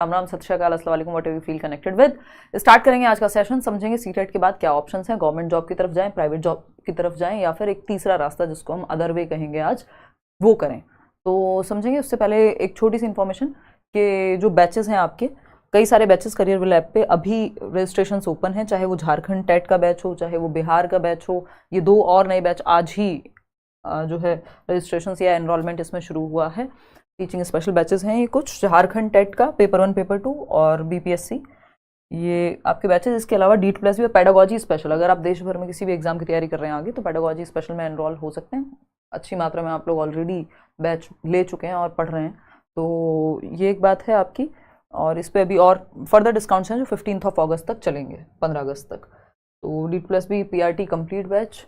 राम राम, सत श्री अकाल, अस्सलाम वालेकुम, what you feel connected with. Start करेंगे आज का सेशन। समझेंगे सीटेट के बाद क्या ऑप्शंस हैं, गवर्नमेंट जॉब की तरफ जाएं, प्राइवेट जॉब की तरफ जाएं, या फिर एक तीसरा रास्ता जिसको हम अदर वे कहेंगे आज, वो करें। तो समझेंगे। उससे पहले एक छोटी सी इन्फॉर्मेशन कि जो बैचेस हैं आपके, कई सारे बैचेस करियर विल ऐप पे अभी रजिस्ट्रेशन ओपन हैं, चाहे वो झारखंड टेट का बैच हो, चाहे वो बिहार का बैच हो। ये 2 और नए बैच आज ही जो है रजिस्ट्रेशन या एनरोलमेंट इसमें शुरू हुआ है। टीचिंग स्पेशल बैचेस हैं ये कुछ, झारखंड टेट का पेपर 1 पेपर 2 और बीपीएससी, ये आपके बैचेस। इसके अलावा DEET+ भी और पेडागोजी स्पेशल। अगर आप देश भर में किसी भी एग्जाम की तैयारी कर रहे हैं आगे, तो पेडागोजी स्पेशल में एनरोल हो सकते हैं। अच्छी मात्रा में आप लोग ऑलरेडी बैच ले चुके हैं और पढ़ रहे हैं, तो ये एक बात है आपकी। और इस पर अभी और फर्दर डिस्काउंट्स हैं जो 15 अगस्त तक चलेंगे, 15 अगस्त तक। तो DEET+ भी PRT complete batch,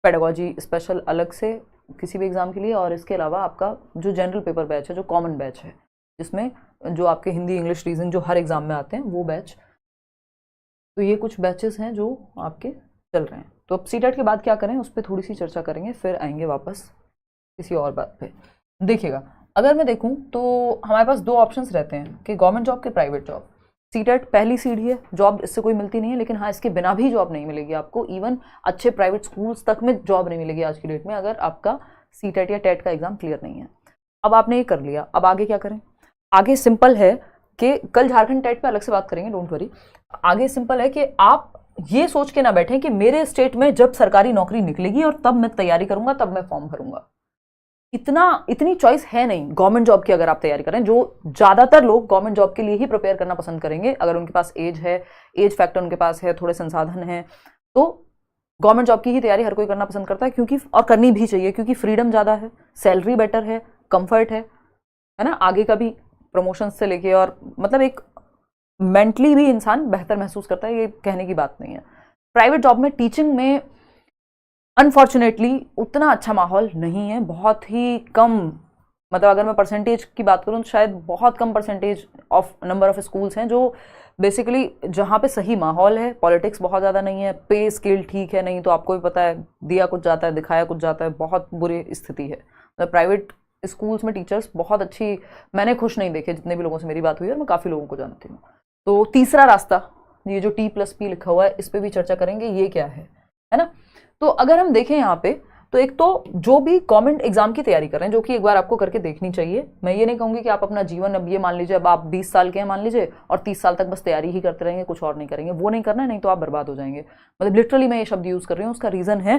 pedagogy special अलग से किसी भी एग्जाम के लिए, और इसके अलावा आपका जो जनरल पेपर बैच है, जो कॉमन बैच है, जिसमें जो आपके हिंदी, इंग्लिश, रीजनिंग जो हर एग्जाम में आते हैं, वो बैच। तो ये कुछ बैचेस हैं जो आपके चल रहे हैं। तो अब सीटेट के बाद क्या करें उस पर थोड़ी सी चर्चा करेंगे, फिर आएंगे वापस किसी और बात पे। देखिएगा, अगर मैं देखूं तो हमारे पास 2 ऑप्शंस रहते हैं कि गवर्नमेंट जॉब के प्राइवेट जॉब। सीटेट पहली सीढ़ी है, जॉब इससे कोई मिलती नहीं है, लेकिन हाँ, इसके बिना भी जॉब नहीं मिलेगी आपको। इवन अच्छे प्राइवेट स्कूल्स तक में जॉब नहीं मिलेगी आज की डेट में, अगर आपका सीटेट या टेट का एग्जाम क्लियर नहीं है। अब आपने ये कर लिया, अब आगे क्या करें? आगे सिंपल है कि कल झारखंड टेट पे अलग से बात करेंगे, डोंट वरी। आगे सिंपल है कि आप ये सोच के ना बैठें कि मेरे स्टेट में जब सरकारी नौकरी निकलेगी और तब मैं तैयारी करूंगा, तब मैं फॉर्म भरूंगा। इतनी चॉइस है नहीं गवर्नमेंट जॉब की। अगर आप तैयारी करें, जो ज्यादातर लोग गवर्नमेंट जॉब के लिए ही प्रिपेयर करना पसंद करेंगे, अगर उनके पास एज है, एज फैक्टर उनके पास है, थोड़े संसाधन है, तो गवर्नमेंट जॉब की ही तैयारी हर कोई करना पसंद करता है, क्योंकि और करनी भी चाहिए, क्योंकि फ्रीडम ज्यादा है, सैलरी बेटर है, कंफर्ट है ना, आगे का भी प्रमोशन से लेके, और मतलब एक मेंटली भी इंसान बेहतर महसूस करता है, ये कहने की बात नहीं है। प्राइवेट जॉब में, टीचिंग में अनफॉर्चुनेटली उतना अच्छा माहौल नहीं है, बहुत ही कम। मतलब अगर मैं परसेंटेज की बात करूं तो शायद बहुत कम percentage of number of schools हैं जो बेसिकली जहां पे सही माहौल है। पॉलिटिक्स बहुत ज़्यादा नहीं है, पे स्केल ठीक है, नहीं तो आपको भी पता है, दिया कुछ जाता है, दिखाया कुछ जाता है, बहुत बुरी स्थिति है। मतलब प्राइवेट स्कूल्स में टीचर्स बहुत अच्छी, मैंने खुश नहीं देखे जितने भी लोगों से मेरी बात हुई है, और मैं काफ़ी लोगों को जानती हूँ। तो तीसरा रास्ता, ये जो T+P लिखा हुआ है, इस पर भी चर्चा करेंगे, ये क्या है ना। तो अगर हम देखें यहाँ पे, तो एक तो जो भी गवर्नमेंट एग्जाम की तैयारी कर रहे हैं, जो कि एक बार आपको करके देखनी चाहिए। मैं ये नहीं कहूँगी कि आप अपना जीवन, अब ये मान लीजिए अब आप 20 साल के हैं मान लीजिए, और 30 साल तक बस तैयारी ही करते रहेंगे, कुछ और नहीं करेंगे, वो नहीं करना है, नहीं तो आप बर्बाद हो जाएंगे। मतलब लिटरली मैं ये शब्द यूज कर रही हूँ। उसका रीजन है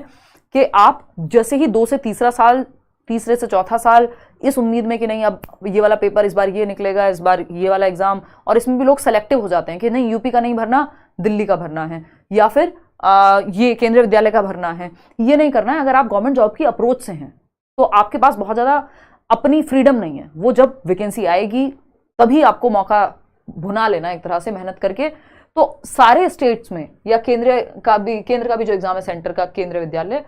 कि आप जैसे ही 2 से तीसरा साल, तीसरे से चौथा साल इस उम्मीद में कि नहीं अब ये वाला पेपर इस बार ये निकलेगा, इस बार ये वाला एग्जाम, और इसमें भी लोग सेलेक्टिव हो जाते हैं कि नहीं यूपी का नहीं भरना, दिल्ली का भरना है, या फिर ये केंद्रीय विद्यालय का भरना है। ये नहीं करना है। अगर आप गवर्नमेंट जॉब की अप्रोच से हैं तो आपके पास बहुत ज़्यादा अपनी फ्रीडम नहीं है। वो जब वैकेंसी आएगी तभी आपको मौका भुना लेना एक तरह से मेहनत करके। तो सारे स्टेट्स में या केंद्र का भी जो एग्जाम है, सेंटर का, केंद्रीय विद्यालय,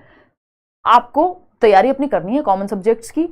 आपको तैयारी अपनी करनी है कॉमन सब्जेक्ट्स की,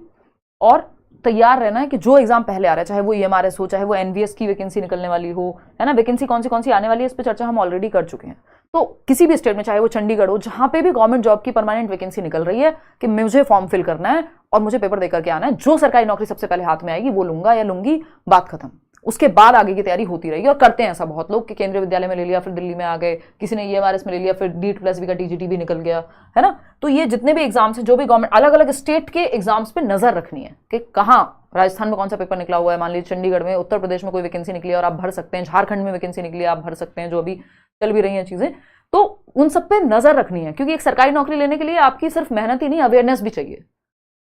और तैयार रहना है कि जो एग्जाम पहले आ रहा है, चाहे वो EMRS हो, चाहे वो NVS की वैकेंसी निकलने वाली हो, है ना। वैकेंसी कौन सी आने वाली है, इस पर चर्चा हम ऑलरेडी कर चुके हैं। तो किसी भी स्टेट में, चाहे वो चंडीगढ़ हो, जहां पे भी गवर्नमेंट जॉब की परमानेंट वैकेंसी निकल रही है कि मुझे फॉर्म फिल करना है और मुझे पेपर देकर के आना है, जो सरकारी नौकरी सबसे पहले हाथ में आएगी वो लूंगा या लूंगी, बात खत्म। उसके बाद आगे की तैयारी होती रहेगी, और करते हैं ऐसा बहुत लोग कि केंद्रीय विद्यालय में ले लिया, फिर दिल्ली में आ गए, किसी ने EMRS में ले लिया, फिर DEET+ का TGT भी निकल गया, है ना। तो ये जितने भी एग्जाम्स हैं, जो भी गवर्नमेंट, अलग अलग स्टेट के एग्जाम्स पे नजर रखनी है कि कहाँ राजस्थान में कौन सा पेपर निकला हुआ है, मान लीजिए चंडीगढ़ में, उत्तर प्रदेश में कोई वैकेंसी निकली है और आप भर सकते हैं, झारखंड में वैकेंसी निकली है आप भर सकते हैं, जो अभी चल भी रही हैं चीजें। तो उन सब पे नजर रखनी है, क्योंकि एक सरकारी नौकरी लेने के लिए आपकी सिर्फ मेहनत ही नहीं, अवेयरनेस भी चाहिए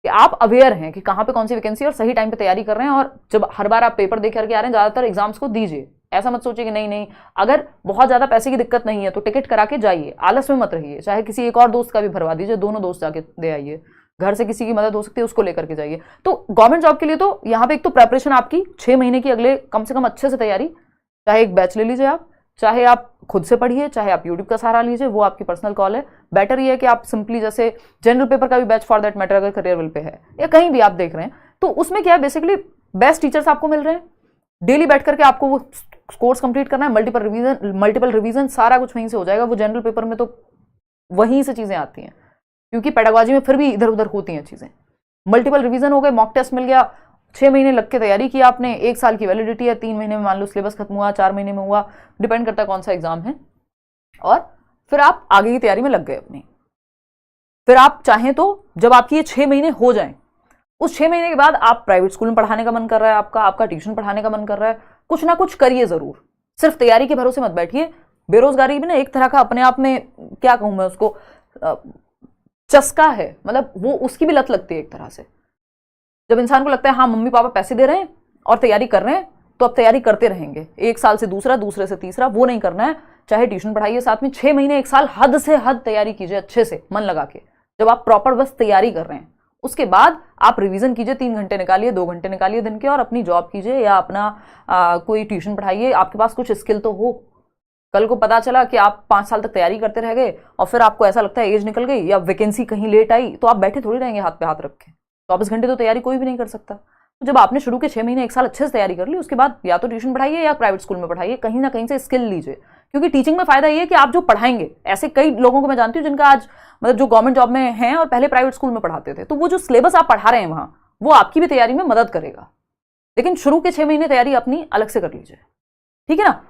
कि आप अवेयर हैं कि कहाँ पे कौन सी वैकेंसी, और सही टाइम पे तैयारी कर रहे हैं। और जब हर बार आप पेपर दे करके आ रहे हैं, ज्यादातर एग्जाम्स को दीजिए। ऐसा मत सोचिए कि नहीं, अगर बहुत ज्यादा पैसे की दिक्कत नहीं है तो टिकट करा के जाइए, आलस में मत रहिए। चाहे किसी एक और दोस्त का भी भरवा दीजिए, दोनों दोस्त जाके दे आइए, घर से किसी की मदद हो सकती है उसको लेकर के जाइए। तो गवर्नमेंट जॉब के लिए तो यहाँ पे एक तो प्रेपरेशन आपकी 6 महीने की, अगले कम से कम अच्छे से तैयारी, चाहे एक बैच ले लीजिए आप, चाहे आप खुद से पढ़िए, चाहे आप यूट्यूब का सहारा लीजिए, वो आपकी पर्सनल कॉल है। बेटर ये है कि आप सिंपली, जैसे जनरल पेपर का भी बैच फॉर दैट मैटर अगर करियर विल पे है या कहीं भी आप देख रहे हैं, तो उसमें क्या है, बेसिकली बेस्ट टीचर्स आपको मिल रहे हैं, डेली बैठ करके आपको वो कोर्स कंप्लीट करना है, मल्टीपल रिवीजन सारा कुछ वहीं से हो जाएगा। वो जनरल पेपर में तो वहीं से चीजें आती हैं, क्योंकि पेडागोजी में फिर भी इधर उधर होती हैं चीजें। मल्टीपल रिवीजन हो गए, मॉक टेस्ट मिल गया, 6 महीने लग के तैयारी की आपने, 1 साल की वैलिडिटी है, 3 महीने में मान लो सिलेबस खत्म हुआ, 4 महीने में हुआ, डिपेंड करता है कौन सा एग्जाम है, और फिर आप आगे की तैयारी में लग गए अपनी। फिर आप चाहें तो जब आपकी ये 6 महीने हो जाएं, उस 6 महीने के बाद आप प्राइवेट स्कूल में पढ़ाने का मन कर रहा है, आपका ट्यूशन पढ़ाने का मन कर रहा है, कुछ ना कुछ करिए जरूर, सिर्फ तैयारी के भरोसे मत बैठिए। बेरोजगारी भी ना एक तरह का अपने आप में, क्या कहूं मैं उसको, चस्का है, मतलब वो उसकी भी लत लगती है एक तरह से। जब इंसान को लगता है हाँ मम्मी पापा पैसे दे रहे हैं और तैयारी कर रहे हैं, तो अब तैयारी करते रहेंगे, 1 साल से दूसरा, दूसरे से तीसरा, वो नहीं करना है। चाहे ट्यूशन पढ़ाइए साथ में, 6 महीने 1 साल हद से हद तैयारी कीजिए अच्छे से मन लगा के। जब आप प्रॉपर बस तैयारी कर रहे हैं, उसके बाद आप रिवीजन कीजिए, 3 घंटे निकालिए, 2 घंटे निकालिए दिन के, और अपनी जॉब कीजिए या अपना कोई ट्यूशन पढ़ाइए। आपके पास कुछ स्किल तो हो। कल को पता चला कि आप 5 साल तक तैयारी करते रह गए और फिर आपको ऐसा लगता है एज निकल गई या वैकेंसी कहीं लेट आई, तो आप बैठे थोड़ी रहेंगे हाथ पे हाथ रख के। 24 घंटे तो तैयारी कोई भी नहीं कर सकता। तो जब आपने शुरू के 6 महीने 1 साल अच्छे से तैयारी कर ली, उसके बाद या तो ट्यूशन पढ़ाइए या प्राइवेट स्कूल में पढ़ाइए, कहीं ना कहीं से स्किल लीजिए। क्योंकि टीचिंग में फायदा ये है कि आप जो पढ़ाएंगे, ऐसे कई लोगों को मैं जानती हूँ जिनका आज मतलब जो गवर्नमेंट जॉब में हैं और पहले प्राइवेट स्कूल में पढ़ाते थे, तो वो जो सिलेबस आप पढ़ा रहे हैं वहां, वो आपकी भी तैयारी में मदद करेगा। लेकिन शुरू के 6 महीने तैयारी अपनी अलग से कर लीजिए, ठीक है ना।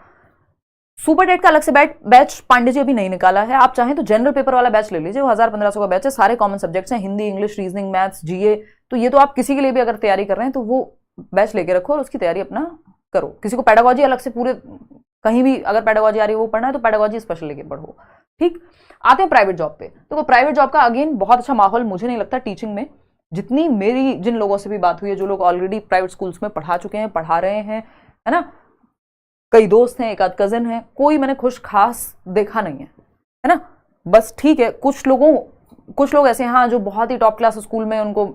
सुपर टेट का अलग से बैच पांडे जी अभी नहीं निकाला है। आप चाहें तो जनरल पेपर वाला बैच ले लीजिए, वो 1000-1500 का बैच है, सारे कॉमन सब्जेक्ट्स हैं, हिंदी, इंग्लिश, रीजनिंग, मैथ्स, जीए। तो ये तो आप किसी के लिए भी अगर तैयारी कर रहे हैं तो वो बैच लेके रखो और उसकी तैयारी अपना करो। किसी को पेडागोजी अलग से पूरे कहीं भी अगर पेडागोजी आ रही है वो पढ़ना है तो पेडागोजी स्पेशल लेके पढ़ो, ठीक। आते हैं प्राइवेट जॉब पे। तो प्राइवेट जॉब का अगेन बहुत अच्छा माहौल मुझे नहीं लगता टीचिंग में। जितनी मेरी जिन लोगों से भी बात हुई है, जो लोग ऑलरेडी प्राइवेट स्कूल्स में पढ़ा चुके हैं, पढ़ा रहे हैं, है ना, कई दोस्त हैं, एक आध कजन है, कोई मैंने खुश खास देखा नहीं है ना। बस ठीक है, कुछ लोग ऐसे हैं हाँ जो बहुत ही टॉप क्लास स्कूल में उनको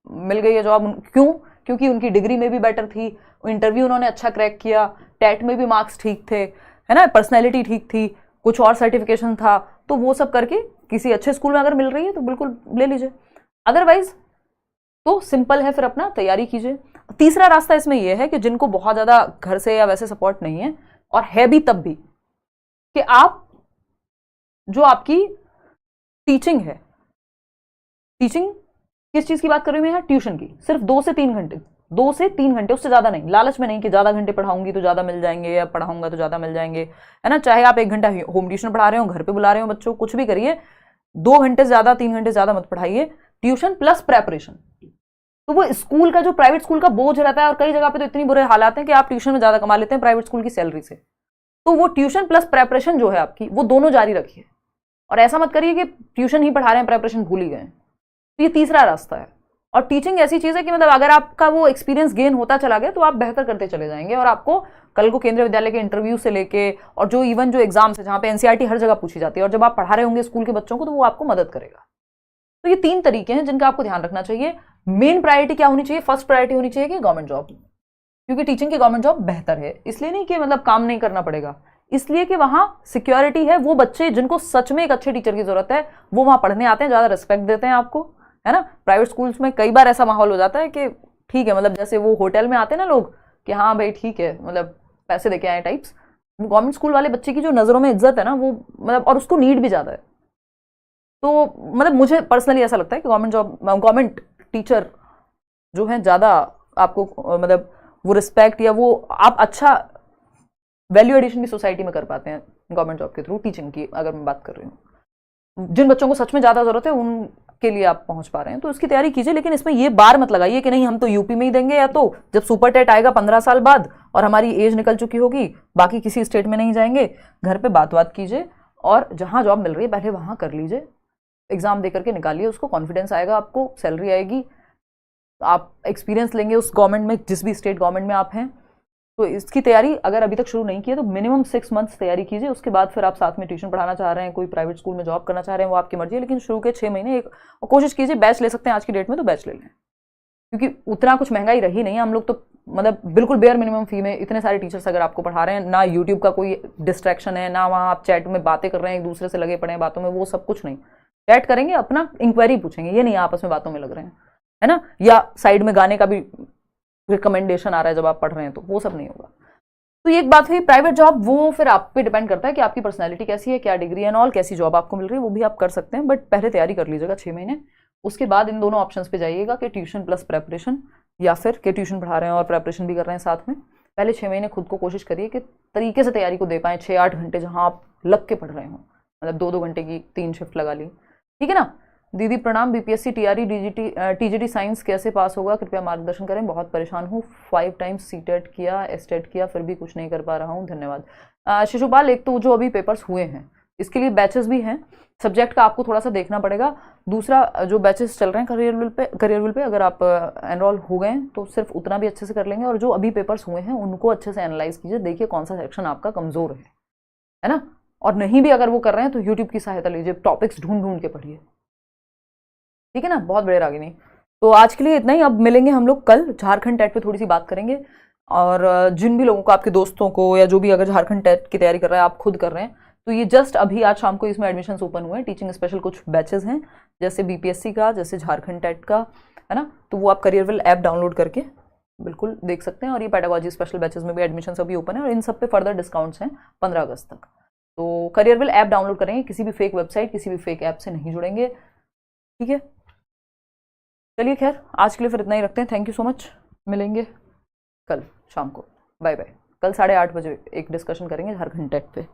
मिल गई है जॉब। क्यों? क्योंकि उनकी डिग्री में भी बेटर थी, इंटरव्यू उन्होंने अच्छा क्रैक किया, टेट में भी मार्क्स ठीक थे, है ना, पर्सनैलिटी ठीक थी, कुछ और सर्टिफिकेशन था, तो वो सब करके किसी अच्छे स्कूल में अगर मिल रही है तो बिल्कुल ले लीजिए। अदरवाइज तो सिंपल है, फिर अपना तैयारी कीजिए। तीसरा रास्ता इसमें यह है कि जिनको बहुत ज्यादा घर से या वैसे सपोर्ट नहीं है, और है भी तब भी, कि आप जो आपकी टीचिंग है, टीचिंग किस चीज की बात कर रही हूं मैं यहाँ, ट्यूशन की, सिर्फ 2 से 3 घंटे, 2 से 3 घंटे, उससे ज्यादा नहीं। लालच में नहीं कि ज्यादा घंटे पढ़ाऊंगी तो ज्यादा मिल जाएंगे या पढ़ाऊंगा तो ज्यादा मिल जाएंगे, है ना। चाहे आप 1 घंटा होम ट्यूशन पढ़ा रहे हो, घर पे बुला रहे हो बच्चों, कुछ भी करिए, 2 घंटे ज्यादा 3 घंटे ज्यादा मत पढ़ाइए। Tuition plus preparation. तो वो स्कूल का जो प्राइवेट स्कूल का बोझ रहता है, और कई जगह पे तो इतनी बुरे हालात हैं कि आप ट्यूशन में ज्यादा कमा लेते हैं प्राइवेट स्कूल की सैलरी से, तो वो ट्यूशन प्लस प्रेपरेशन जो है आपकी, वो दोनों जारी रखिए। और ऐसा मत करिए कि ट्यूशन ही पढ़ा रहे हैं, प्रेपरेशन भूल ही गए। तो ये तीसरा रास्ता है। और टीचिंग ऐसी चीज है कि मतलब अगर आपका वो एक्सपीरियंस गेन होता चला गया तो आप बेहतर करते चले जाएंगे, और आपको कल को केंद्रीय विद्यालय के इंटरव्यू से लेके और जो इवन जो एग्जाम्स है जहां पे एनसीईआरटी हर जगह पूछी जाती है, और जब आप पढ़ा रहे होंगे स्कूल के बच्चों को, तो वो आपको मदद करेगा। तो ये 3 तरीके हैं जिनका आपको ध्यान रखना चाहिए। मेन प्रायोरिटी क्या होनी चाहिए? फर्स्ट प्रायोरिटी होनी चाहिए कि गवर्नमेंट जॉब, क्योंकि टीचिंग की गवर्नमेंट जॉब बेहतर है। इसलिए नहीं कि मतलब काम नहीं करना पड़ेगा, इसलिए कि वहां सिक्योरिटी है। वो बच्चे जिनको सच में एक अच्छे टीचर की जरूरत है, वो वहां पढ़ने आते हैं, ज्यादा रिस्पेक्ट देते हैं आपको, है ना। प्राइवेट स्कूल्स में कई बार ऐसा माहौल हो जाता है कि ठीक है, मतलब जैसे वो होटल में आते हैं ना लोग कि हाँ भाई ठीक है, मतलब पैसे देके आए टाइप्स। गवर्नमेंट स्कूल वाले बच्चे की जो नजरों में इज्जत है ना, वो मतलब, और उसको नीड भी ज्यादा है। तो मतलब मुझे पर्सनली ऐसा लगता है कि गवर्नमेंट टीचर जो है ज्यादा आपको मतलब वो रिस्पेक्ट या वो आप अच्छा वैल्यू एडिशन भी सोसाइटी में कर पाते हैं गवर्नमेंट जॉब के थ्रू। टीचिंग की अगर मैं बात कर रही हूँ, जिन बच्चों को सच में ज्यादा जरूरत है उनके लिए आप पहुंच पा रहे हैं, तो इसकी तैयारी कीजिए। लेकिन इसमें ये बार मत लगाइए कि नहीं हम तो यूपी में ही देंगे, या तो जब सुपर टेट आएगा 15 साल बाद और हमारी एज निकल चुकी होगी, बाकी किसी स्टेट में नहीं जाएंगे। घर पे बात कीजिए और जहां जॉब मिल रही है पहले वहां कर लीजिए, एग्जाम दे करके निकालिए उसको, कॉन्फिडेंस आएगा आपको, सैलरी आएगी, आप एक्सपीरियंस लेंगे उस गवर्नमेंट में, जिस भी स्टेट गवर्नमेंट में आप हैं। तो इसकी तैयारी अगर अभी तक शुरू नहीं की है तो मिनिमम 6 मंथ्स तैयारी कीजिए। उसके बाद फिर आप साथ में ट्यूशन पढ़ाना चाह रहे हैं, कोई प्राइवेट स्कूल में जॉब करना चाह रहे हैं, वो आपकी मर्जी है। लेकिन शुरू के 6 महीने एक कोशिश कीजिए, बैच ले सकते हैं आज की डेट में तो बैच ले लें, क्योंकि उतना कुछ महंगाई रही नहीं है। हम लोग तो मतलब बिल्कुल बेयर मिनिमम फी में इतने सारे टीचर्स अगर आपको पढ़ा रहे हैं, ना यूट्यूब का कोई डिस्ट्रैक्शन है, ना वहाँ आप चैट में बातें कर रहे हैं, एक दूसरे से लगे पड़े हैं बातों में, वो सब कुछ नहीं। चैट करेंगे, अपना इंक्वायरी पूछेंगे, ये नहीं आपस में बातों में लग रहे हैं, है ना, या साइड में गाने का भी रिकमेंडेशन आ रहा है जब आप पढ़ रहे हैं, तो वो सब नहीं होगा। तो ये एक बात हुई प्राइवेट जॉब, वो फिर आप पे डिपेंड करता है कि आपकी पर्सनैलिटी कैसी है, क्या डिग्री एंड ऑल, कैसी जॉब आपको मिल रही है, वो भी आप कर सकते हैं। बट पहले तैयारी कर लीजिएगा 6 महीने, उसके बाद इन दोनों ऑप्शंस पे जाइएगा कि ट्यूशन प्लस प्रेपरेशन या फिर के ट्यूशन पढ़ा रहे हैं और प्रेपरेशन भी कर रहे हैं साथ में, पहले 6 महीने खुद को कोशिश करिए कि तरीके से तैयारी को दे पाएँ, 6-8 घंटे जहाँ आप लग के पढ़ रहे हो, मतलब 2-2 घंटे की 3 शिफ्ट लगा ली, ठीक है ना। दीदी प्रणाम, बीपीएससी टीआरई टीजीटी साइंस कैसे पास होगा, कृपया मार्गदर्शन करें, बहुत परेशान हूँ, 5 टाइम्स सीटेट किया, एस्टेट किया, फिर भी कुछ नहीं कर पा रहा हूँ, धन्यवाद। शिशुपाल, एक तो जो अभी पेपर्स हुए हैं इसके लिए बैचेस भी हैं, सब्जेक्ट का आपको थोड़ा सा देखना पड़ेगा। दूसरा जो बैचेस चल रहे हैं करियर पे अगर आप एनरोल हो गए तो सिर्फ उतना भी अच्छे से कर लेंगे, और जो अभी पेपर्स हुए हैं उनको अच्छे से एनालाइज कीजिए, देखिए कौन सा सेक्शन आपका कमज़ोर है ना। और नहीं भी अगर वो कर रहे हैं तो यूट्यूब की सहायता लीजिए, टॉपिक्स ढूंढ ढूंढ के पढ़िए, ठीक है ना, बहुत बड़े रागिनी। तो आज के लिए इतना ही, अब मिलेंगे हम लोग कल, झारखंड टेट पे थोड़ी सी बात करेंगे, और जिन भी लोगों को, आपके दोस्तों को, या जो भी अगर झारखंड टेट की तैयारी कर रहा है, आप खुद कर रहे हैं, तो ये जस्ट अभी आज शाम को इसमें एडमिशन ओपन हुए हैं, टीचिंग स्पेशल कुछ बैचेस हैं, जैसे बीपीएससी का, जैसे झारखंड टेट का, है ना, तो वो आप करियरविल ऐप डाउनलोड करके बिल्कुल देख सकते हैं, और ये पेडागोजी स्पेशल बैचेस में भी एडमिशन अभी ओपन है, और इन सब पे फर्दर डिस्काउंट्स हैं 15 अगस्त तक। तो करियरविल ऐप डाउनलोड करेंगे, किसी भी फेक वेबसाइट, किसी भी फेक ऐप से नहीं जुड़ेंगे, ठीक है। चलिए खैर, आज के लिए फिर इतना ही रखते हैं, थैंक यू सो मच, मिलेंगे कल शाम को, बाय बाय। कल 8:30 बजे एक डिस्कशन करेंगे झारखंड टेट पे।